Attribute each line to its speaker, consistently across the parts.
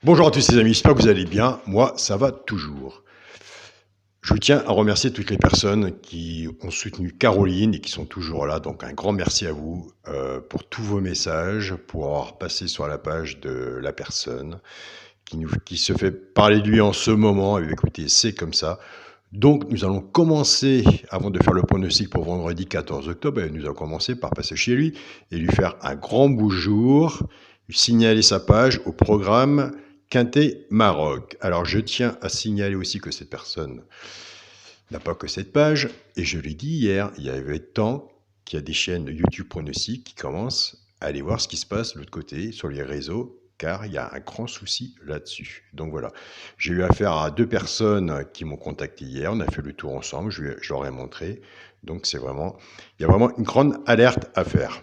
Speaker 1: Bonjour à tous les amis, j'espère que vous allez bien. Moi, ça va toujours. Je tiens à remercier toutes les personnes qui ont soutenu Caroline et qui sont toujours là. Donc un grand merci à vous pour tous vos messages, pour avoir passé sur la page de la personne qui se fait parler de lui en ce moment. Et écoutez, c'est comme ça. Donc nous allons commencer, avant de faire le pronostic pour vendredi 14 octobre, nous allons commencer par passer chez lui et lui faire un grand bonjour, lui signaler sa page au programme Quintet Maroc. Alors je tiens à signaler aussi que cette personne n'a pas que cette page, et je l'ai dit hier, il y avait tant qu'il y a des chaînes YouTube pronostiques qui commencent à aller voir ce qui se passe de l'autre côté sur les réseaux, car il y a un grand souci là-dessus. Donc voilà, j'ai eu affaire à deux personnes qui m'ont contacté hier, on a fait le tour ensemble, je leur ai montré. Donc il y a vraiment une grande alerte à faire.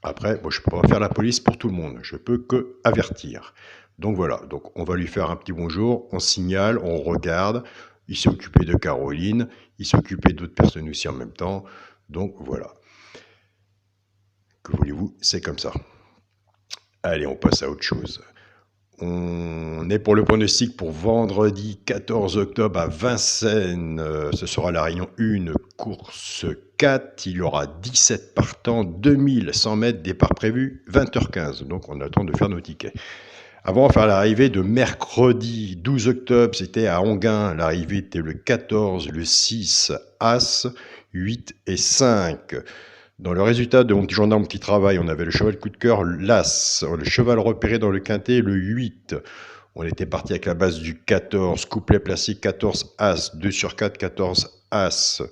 Speaker 1: Après, moi, je ne peux pas faire la police pour tout le monde, je peux que avertir. Donc voilà, donc on va lui faire un petit bonjour, on signale, on regarde. Il s'est occupé de Caroline, il s'est occupé d'autres personnes aussi en même temps. Donc voilà. Que voulez-vous, c'est comme ça. Allez, on passe à autre chose. On est pour le pronostic pour vendredi 14 octobre à Vincennes. Ce sera la réunion 1, course 4. Il y aura 17 partants, 2100 mètres, départ prévu 20h15. Donc on a le temps de faire nos tickets. Avant de faire l'arrivée de mercredi 12 octobre, c'était à Onguin. L'arrivée était le 14, le 6, As, 8 et 5. Dans le résultat de mon petit gendarme qui travaille, on avait le cheval coup de cœur, l'As. Le cheval repéré dans le quintet, le 8. On était parti avec la base du 14, couplet placé 14 As, 2 sur 4, 14 As.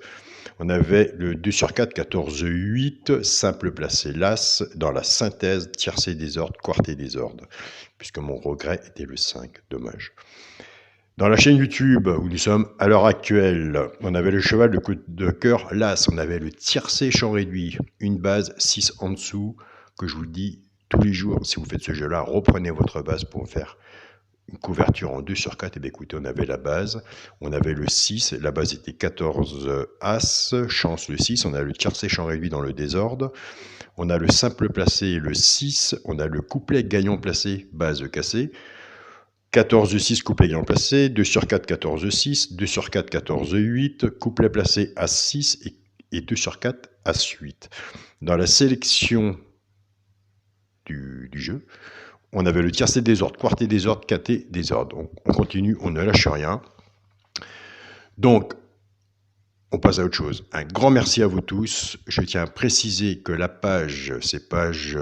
Speaker 1: On avait le 2 sur 4, 14, 8, simple placé l'As, dans la synthèse, tiercé désordre, quarté désordre, puisque mon regret était le 5, dommage. Dans la chaîne YouTube où nous sommes à l'heure actuelle, on avait le cheval de coup de cœur l'As, on avait le tiercé champ réduit, une base 6 en dessous, que je vous dis tous les jours, si vous faites ce jeu-là, reprenez votre base pour faire une couverture en 2 sur 4, et bien écoutez, on avait la base, on avait le 6, la base était 14 As, chance le 6, on a le tiercé champ réduit dans le désordre, on a le simple placé le 6, on a le couplet gagnant placé, base cassée, 14 6, couplet gagnant placé, 2 sur 4, 14 6, 2 sur 4, 14 8, couplet placé As 6 et 2 sur 4, As 8. Dans la sélection du jeu, on avait le tiercé désordre, quarté désordre, quinté désordre. On continue, on ne lâche rien. Donc, on passe à autre chose. Un grand merci à vous tous. Je tiens à préciser que la page, c'est page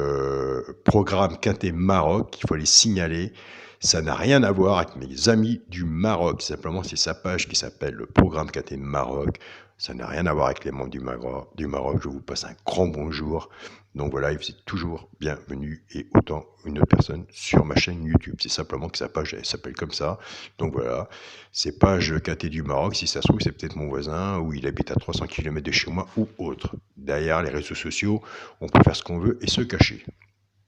Speaker 1: programme Quintet Maroc, il faut les signaler. Ça n'a rien à voir avec mes amis du Maroc. Simplement, c'est sa page qui s'appelle le programme Quintet Maroc. Ça n'a rien à voir avec les membres du Maroc. Je vous passe un grand bonjour. Donc voilà, vous êtes toujours bienvenue et autant une autre personne sur ma chaîne YouTube. C'est simplement que sa page elle s'appelle comme ça. Donc voilà, c'est page Quintet du Maroc. Si ça se trouve, c'est peut-être mon voisin ou il habite à 300 km de chez moi ou autre. Derrière les réseaux sociaux, on peut faire ce qu'on veut et se cacher.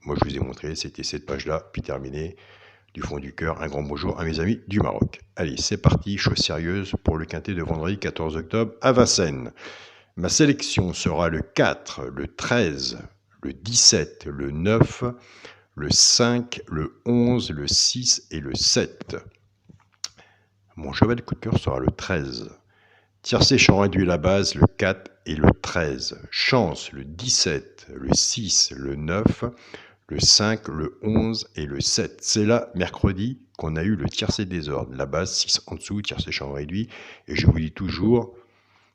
Speaker 1: Moi, je vous ai montré, c'était cette page-là, puis terminé. Du fond du cœur, un grand bonjour à mes amis du Maroc. Allez, c'est parti, chose sérieuse pour le quintet de vendredi 14 octobre à Vincennes. Ma sélection sera le 4, le 13, le 17, le 9, le 5, le 11, le 6 et le 7. Mon cheval de coup de cœur sera le 13. Tiercé champ réduit la base, le 4 et le 13. Chance, le 17, le 6, le 9, le 5, le 11 et le 7. C'est là, mercredi, qu'on a eu le tiercé désordre. La base, 6 en dessous, tiercé champ réduit. Et je vous dis toujours,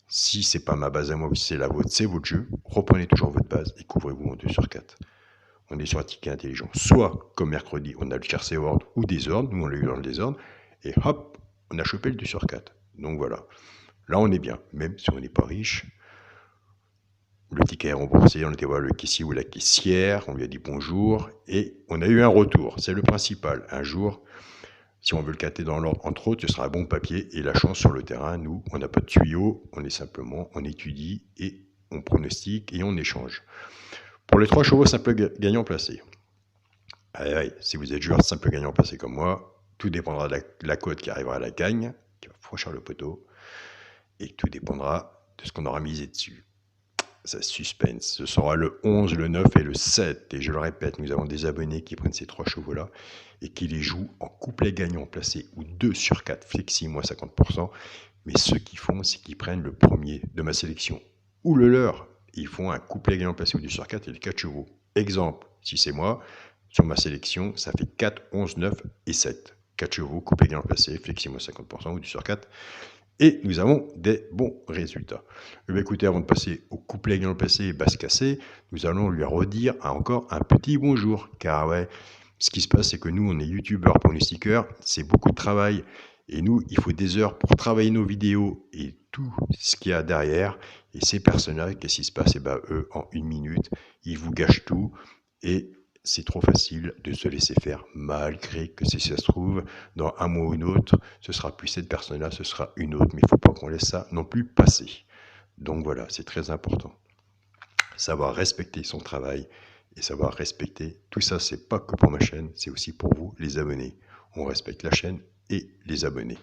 Speaker 1: si c'est pas ma base à moi, si c'est la vôtre, c'est votre jeu, reprenez toujours votre base et couvrez-vous en 2 sur 4. On est sur un ticket intelligent. Soit, comme mercredi, on a le tiercé ordre ou désordre, nous on l'a eu dans le désordre, et hop, on a chopé le 2 sur 4. Donc voilà. Là, on est bien, même si on n'est pas riche. Le ticket est remboursé, on était voir le caissier ou la caissière, on lui a dit bonjour, et on a eu un retour. C'est le principal. Un jour, si on veut le quintet dans l'ordre, entre autres, ce sera un bon papier et la chance sur le terrain. Nous, on n'a pas de tuyau, on étudie et on pronostique et on échange. Pour les 3 chevaux simple gagnant placé. Si vous êtes joueur simple gagnant placé comme moi, tout dépendra de la cote qui arrivera à la gagne, qui va franchir le poteau, et tout dépendra de ce qu'on aura misé dessus. Ça suspense. Ce sera le 11, le 9 et le 7. Et je le répète, nous avons des abonnés qui prennent ces 3 chevaux-là et qui les jouent en couplet gagnant placé ou 2 sur 4, flexi, moins 50%. Mais ce qu'ils font, c'est qu'ils prennent le premier de ma sélection ou le leur. Ils font un couplet gagnant placé ou 2 sur 4 et les 4 chevaux. Exemple, si c'est moi, sur ma sélection, ça fait 4, 11, 9 et 7. 4 chevaux, couplet gagnant placé, flexi, moins 50% ou 2 sur 4. Et nous avons des bons résultats. Écoutez, avant de passer au couplet gagnant placé et basse cassée, nous allons lui redire encore un petit bonjour. Car ouais, ce qui se passe, c'est que nous, on est youtubeurs pronostiqueurs, c'est beaucoup de travail. Et nous, il faut des heures pour travailler nos vidéos et tout ce qu'il y a derrière. Et ces personnes-là, qu'est-ce qui se passe? Et ben, eux, en 1 minute, ils vous gâchent tout. Et c'est trop facile de se laisser faire, malgré que si ça se trouve, dans un mois ou une autre, ce sera plus cette personne-là, ce sera une autre. Mais il ne faut pas qu'on laisse ça non plus passer. Donc voilà, c'est très important. Savoir respecter son travail et savoir respecter, tout ça, c'est pas que pour ma chaîne, c'est aussi pour vous, les abonnés. On respecte la chaîne et les abonnés,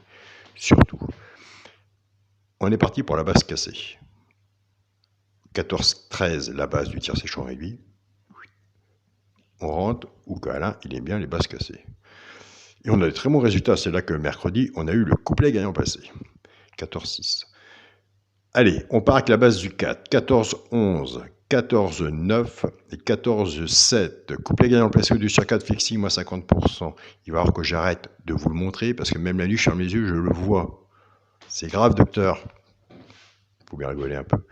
Speaker 1: surtout. On est parti pour la base cassée. 14-13, la base du tir séchant réduit. On rentre, ou qu'Alain, il aime bien les bases cassées. Et on a de très bons résultats. C'est là que mercredi, on a eu le couplet gagnant passé. 14-6. Allez, on part avec la base du 4. 14-11, 14-9 et 14-7. Couplet gagnant placé du sur 4 flexi, moins 50%. Il va falloir que j'arrête de vous le montrer parce que même la nuit, je ferme les yeux, je le vois. C'est grave, docteur. Faut bien rigoler un peu.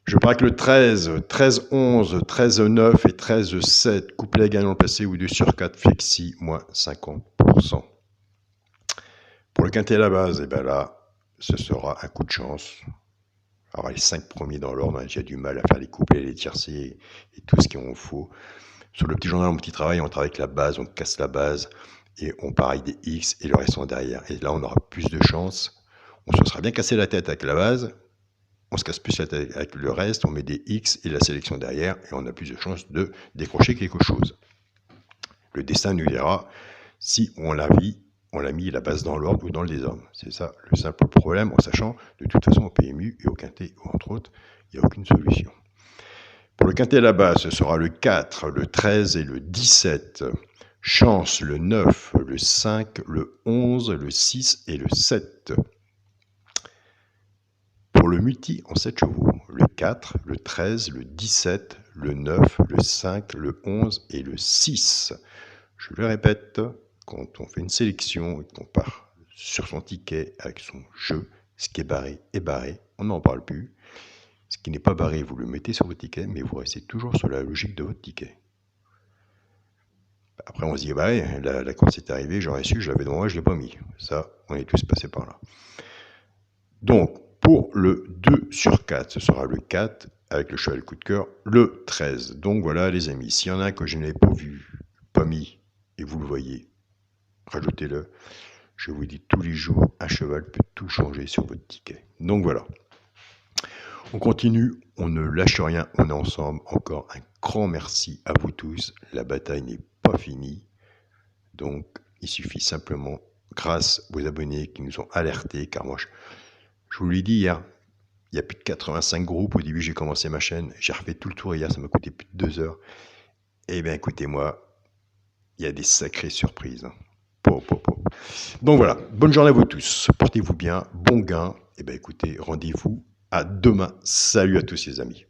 Speaker 1: Je pars avec le 13, 13-11, 13-9 et 13-7. Couplet gagnant placé ou 2 sur 4 flexi, moins 50%. Pour le quintet à la base, et bien là, ce sera un coup de chance. Alors les 5 premiers dans l'ordre, j'ai du mal à faire les couplets, les tiercés et tout ce qu'il en faut. Sur le petit journal, mon petit travail, on travaille avec la base, on casse la base et on pareille des X et le reste sont derrière. Et là, on aura plus de chance. On se sera bien cassé la tête avec la base. On se casse plus la tête avec le reste, on met des X et la sélection derrière et on a plus de chances de décrocher quelque chose. Le destin nous dira si on l'a mis la base dans l'ordre ou dans le désordre. C'est ça le simple problème, en sachant de toute façon au PMU et au quintet, entre autres, il n'y a aucune solution. Pour le quintet à la base, ce sera le 4, le 13 et le 17. Chance le 9, le 5, le 11, le 6 et le 7. Pour le multi en 7 chevaux, le 4, le 13, le 17, le 9, le 5, le 11 et le 6. Je le répète, quand on fait une sélection et qu'on part sur son ticket avec son jeu, ce qui est barré, on n'en parle plus. Ce qui n'est pas barré, vous le mettez sur votre ticket, mais vous restez toujours sur la logique de votre ticket. Après, on se dit, bah ouais, la course est arrivée, j'aurais su, je l'avais devant moi, je ne l'ai pas mis. Ça, on est tous passés par là. Donc, pour le 2 sur 4, ce sera le 4 avec le cheval coup de cœur, le 13. Donc voilà les amis, s'il y en a un que je n'avais pas vu, pas mis, et vous le voyez, rajoutez-le. Je vous dis tous les jours, un cheval peut tout changer sur votre ticket. Donc voilà. On continue, on ne lâche rien, on est ensemble. Encore un grand merci à vous tous. La bataille n'est pas finie. Donc il suffit simplement, grâce aux abonnés qui nous ont alertés, car moi je vous l'ai dit hier, il y a plus de 85 groupes. Au début, j'ai commencé ma chaîne. J'ai refait tout le tour hier, ça m'a coûté plus de 2 heures. Eh bien, écoutez-moi, il y a des sacrées surprises. Donc voilà, bonne journée à vous tous. Portez-vous bien, bon gain. Eh bien, écoutez, rendez-vous à demain. Salut à tous les amis.